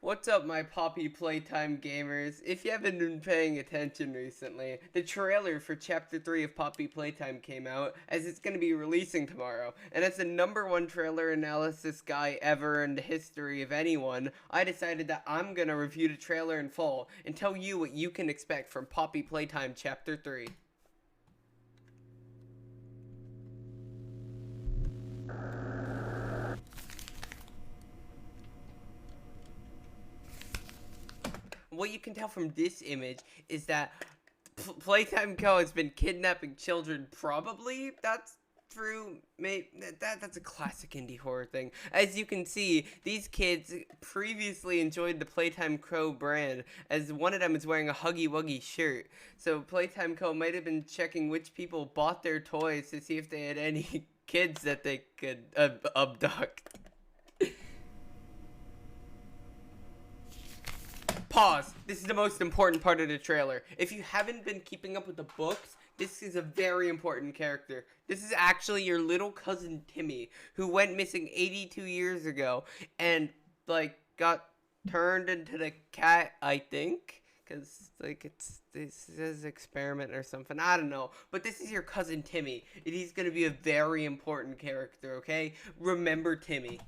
What's up, my Poppy Playtime gamers? If you haven't been paying attention recently, the trailer for Chapter 3 of Poppy Playtime came out, as it's going to be releasing tomorrow. And as the #1 trailer analysis guy ever in the history of anyone, I decided that I'm going to review the trailer in full and tell you what you can expect from Poppy Playtime Chapter 3. What you can tell from this image is that Playtime Co. has been kidnapping children, probably. That's true. That's a classic indie horror thing. As you can see, these kids previously enjoyed the Playtime Co. brand, as one of them is wearing a Huggy Wuggy shirt. So Playtime Co. might have been checking which people bought their toys to see if they had any kids that they could abduct. Pause. This is the most important part of the trailer. If you haven't been keeping up with the books, this is a very important character. This is actually your little cousin Timmy, who went missing 82 years ago and, got turned into the cat, I think. Because, this is experiment or something. I don't know. But this is your cousin Timmy. And he's going to be a very important character, okay? Remember Timmy.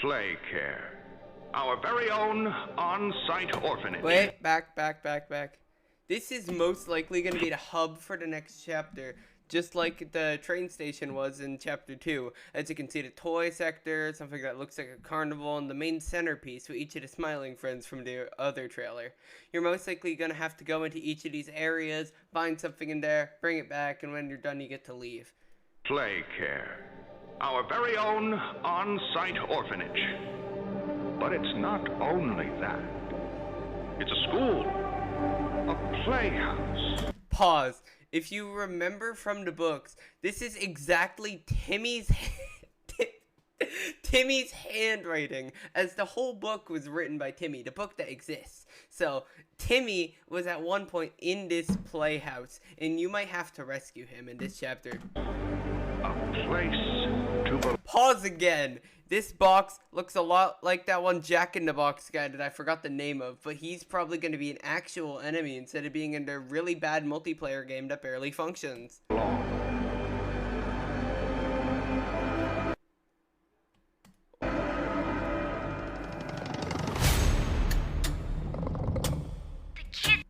Play Care, our very own on-site orphanage. Wait, back. This is most likely going to be the hub for the next chapter, just like the train station was in Chapter 2. As you can see, the toy sector, something that looks like a carnival, and the main centerpiece with each of the smiling friends from the other trailer. You're most likely going to have to go into each of these areas, find something in there, bring it back, and when you're done, you get to leave. Play Care, our very own on-site orphanage. But it's not only that. It's a school, a playhouse. Pause. If you remember from the books, this is exactly Timmy's handwriting, as the whole book was written by Timmy, the book that exists. So, Timmy was at one point in this playhouse, and you might have to rescue him in this chapter. A place to belong. Pause again. This box looks a lot like that one Jack-in-the-Box guy that I forgot the name of, but he's probably going to be an actual enemy instead of being in a really bad multiplayer game that barely functions.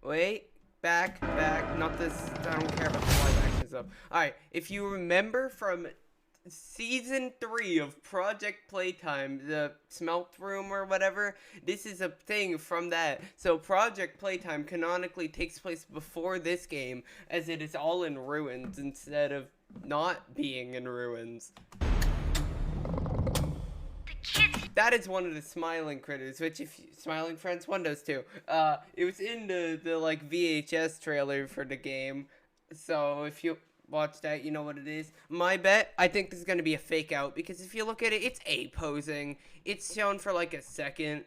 Wait, back, not this, I don't care about the live action stuff. Alright, if you remember from Season 3 of Project Playtime, the smelt room or whatever, this is a thing from that. So Project Playtime canonically takes place before this game, as it is all in ruins instead of not being in ruins. That is one of the smiling critters, which smiling friends, one does too. It was in the VHS trailer for the game, so if you watch that, you know what it is. My bet, I think this is going to be a fake out, because if you look at it, it's A-posing. It's shown for like a second.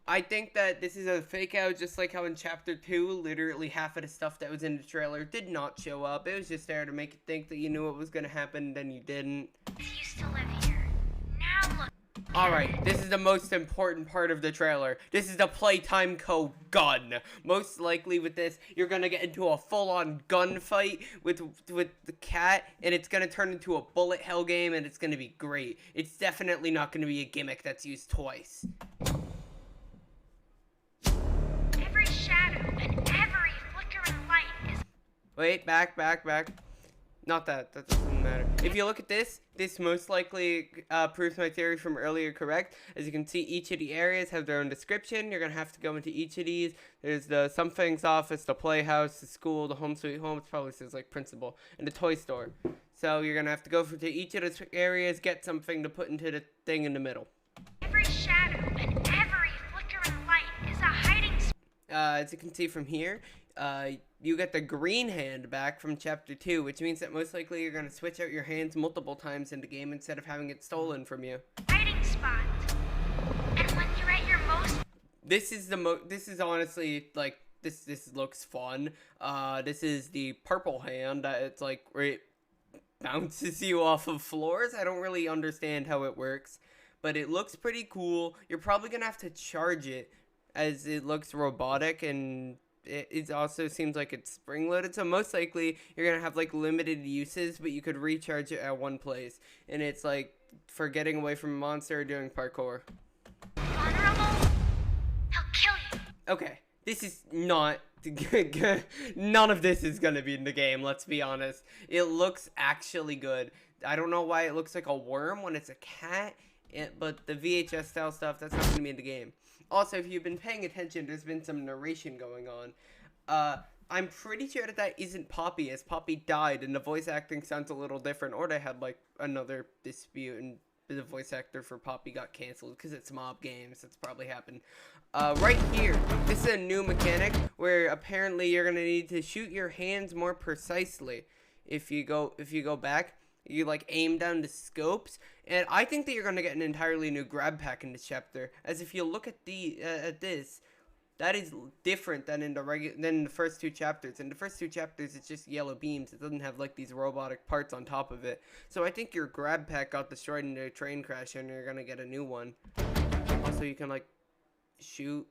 I think that this is a fake out, just like how in Chapter 2, literally half of the stuff that was in the trailer did not show up. It was just there to make you think that you knew what was going to happen, then you didn't. I used to live here. Now look. Alright, this is the most important part of the trailer. This is the Playtime Co. gun. Most likely with this, you're gonna get into a full-on gunfight with the cat, and it's gonna turn into a bullet hell game, and it's gonna be great. It's definitely not gonna be a gimmick that's used twice. Every shadow and every flickering light is... Wait, back. Not that doesn't matter. If you look at this most likely proves my theory from earlier correct. As you can see, each of the areas have their own description. You're going to have to go into each of these. There's the something's office, the playhouse, the school, the home sweet home. It probably says like principal, and the toy store. So you're going to have to go to each of those areas, get something to put into the thing in the middle. Every shadow and every flickering light is a hiding spot. As you can see from here, you get the green hand back from Chapter 2, which means that most likely you're going to switch out your hands multiple times in the game instead of having it stolen from you. Hiding spot. And when you're at your most... This is honestly, like, this looks fun. This is the purple hand. It's like right bounces you off of floors. I don't really understand how it works, but it looks pretty cool. You're probably gonna have to charge it as it looks robotic, and it also seems like it's spring loaded, so most likely you're gonna have like limited uses, but you could recharge it at one place, and it's like for getting away from a monster or doing parkour. Vulnerable? He'll kill you. Okay, this is not none of this is gonna be in the game, let's be honest. It looks actually good. I don't know why it looks like a worm when it's a cat, but the VHS style stuff, that's not gonna be in the game. Also, if you've been paying attention, there's been some narration going on. I'm pretty sure that isn't Poppy, as Poppy died and the voice acting sounds a little different, or they had like another dispute and the voice actor for Poppy got canceled because it's mob games. That's probably happened. Right here, this is a new mechanic where apparently you're gonna need to shoot your hands more precisely. If you go back, you like aim down the scopes, and I think that you're gonna get an entirely new grab pack in this chapter. As if you look at this, that is different than in the first two chapters. In the first two chapters, it's just yellow beams. It doesn't have like these robotic parts on top of it. So I think your grab pack got destroyed in a train crash, and you're gonna get a new one. Also, you can like shoot.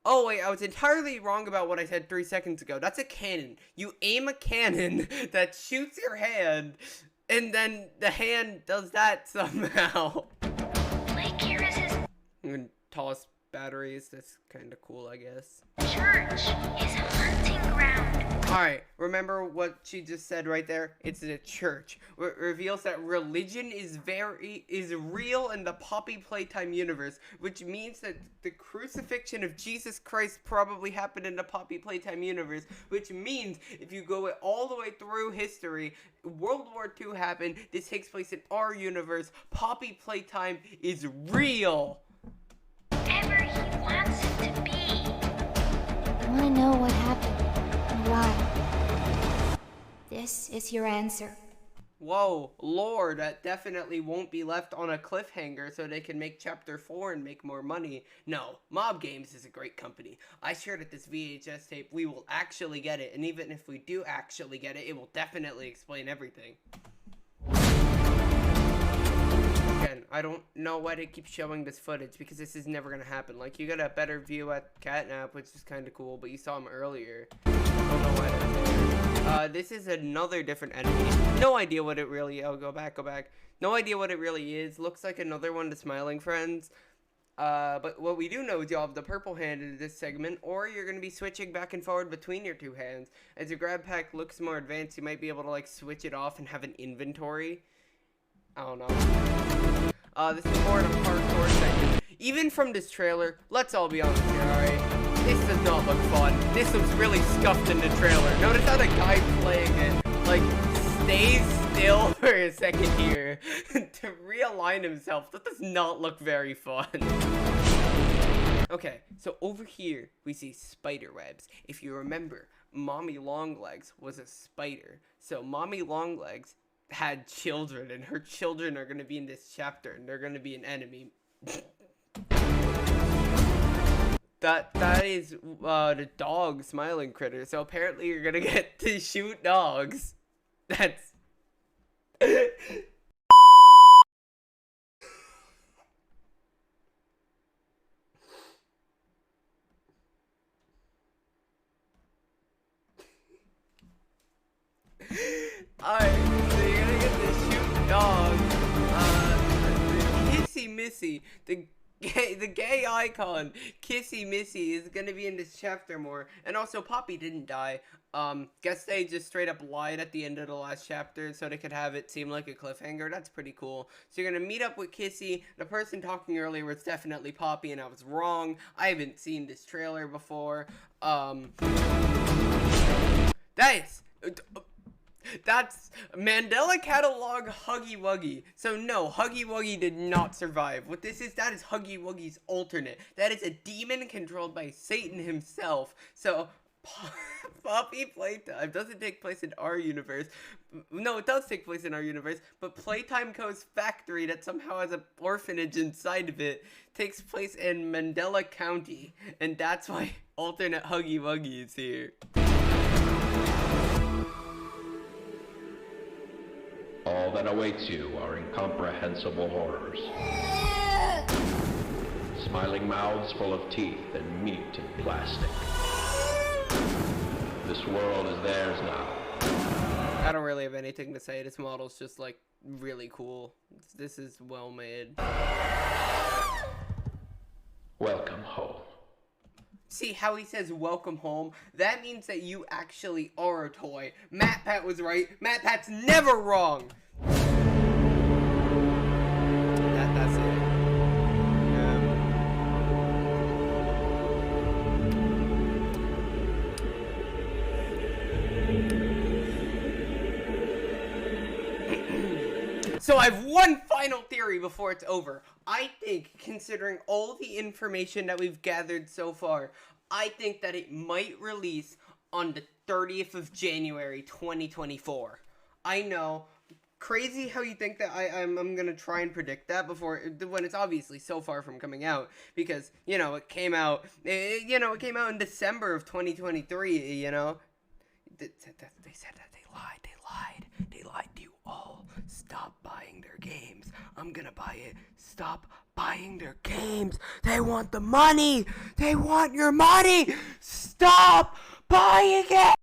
Oh wait, I was entirely wrong about what I said 3 seconds ago. That's a cannon. You aim a cannon that shoots your hand, and then the hand does that somehow. Blake here is his You can toss batteries. That's kind of cool, I guess. church, his hunting ground. Alright, remember what she just said right there? It's a church. It reveals that religion is real in the Poppy Playtime universe, which means that the crucifixion of Jesus Christ probably happened in the Poppy Playtime universe, which means if you go all the way through history, World War II happened, this takes place in our universe, Poppy Playtime is real! Whatever he wants it to be. I want to know what happened and why. This is your answer. Whoa, lore, that definitely won't be left on a cliffhanger so they can make chapter 4 and make more money. No, Mob Games is a great company. I shared at this VHS tape, we will actually get it, and even if we do actually get it, it will definitely explain everything. Again, I don't know why they keep showing this footage, because this is never gonna happen. Like, you get a better view at Catnap, which is kinda cool, but you saw him earlier. I don't know why they're there. This is another different enemy. No idea what it really... Oh, go back. No idea what it really is. Looks like another one of the Smiling Friends. But what we do know is you'll have the purple hand in this segment, or you're going to be switching back and forward between your two hands. As your grab pack looks more advanced, you might be able to, like, switch it off and have an inventory. I don't know. This is more of a parkour segment. Even from this trailer, let's all be honest here, alright? This does not look fun. This looks really scuffed in the trailer. Notice how the guy playing it, like, stays still for a second here to realign himself. That does not look very fun. Okay, so over here, we see spider webs. If you remember, Mommy Longlegs was a spider. So Mommy Longlegs had children, and her children are going to be in this chapter, and they're going to be an enemy. That is the dog smiling critter. So apparently you're gonna get to shoot dogs. That's alright, so you're gonna get to shoot dogs. Kissy Missy, the gay icon, Kissy Missy, is gonna be in this chapter more. And also, Poppy didn't die. Guess they just straight up lied at the end of the last chapter so they could have it seem like a cliffhanger. That's pretty cool. So you're gonna meet up with Kissy. The person talking earlier was definitely Poppy, and I was wrong. I haven't seen this trailer before. That's Mandela Catalog Huggy Wuggy. So no, Huggy Wuggy did not survive. What this is, that is Huggy Wuggy's alternate. That is a demon controlled by Satan himself. So Poppy Playtime doesn't take place in our universe. No, it does take place in our universe, but Playtime Co.'s factory that somehow has an orphanage inside of it takes place in Mandela County. And that's why alternate Huggy Wuggy is here. All that awaits you are incomprehensible horrors. Smiling mouths full of teeth and meat and plastic. This world is theirs now. I don't really have anything to say. This model's just, like, really cool. This is well made. Welcome home. See how he says welcome home? That means that you actually are a toy. Matt Pat was right. Matt Pat's never wrong. That's it. So I have one final theory before it's over. I think, considering all the information that we've gathered so far, I think that it might release on the 30th of January, 2024. I know, crazy how you think that I'm gonna try and predict that before, when it's obviously so far from coming out, because, you know, it came out in December of 2023, you know? They said that they lied to you all. Stop buying their games. I'm gonna buy it. Stop buying their games. They want the money. They want your money. Stop buying it.